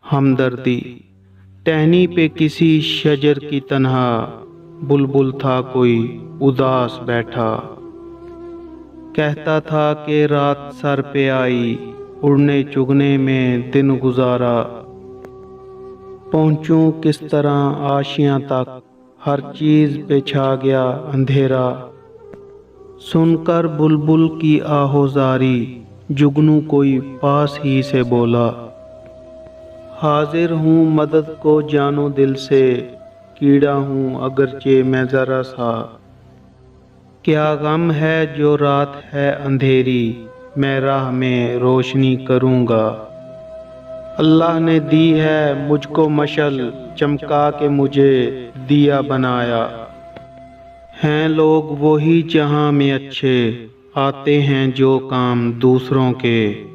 हमदर्दी। टहनी पे किसी शजर की तन्हा बुलबुल था कोई उदास बैठा। कहता था कि रात सर पे आई, उड़ने चुगने में दिन गुजारा। पहुँचूं किस तरह आशियाँ तक, हर चीज़ पे छा गया अंधेरा। सुनकर बुलबुल की आहोजारी, जुगनू कोई पास ही से बोला। हाजिर हूँ मदद को जानो दिल से, कीड़ा हूँ अगरचे मैं ज़रा सा। क्या गम है जो रात है अंधेरी, मैं राह में रोशनी करूँगा। अल्लाह ने दी है मुझको मशल, चमका के मुझे दिया बनाया। हैं लोग वही जहाँ में अच्छे, आते हैं जो काम दूसरों के।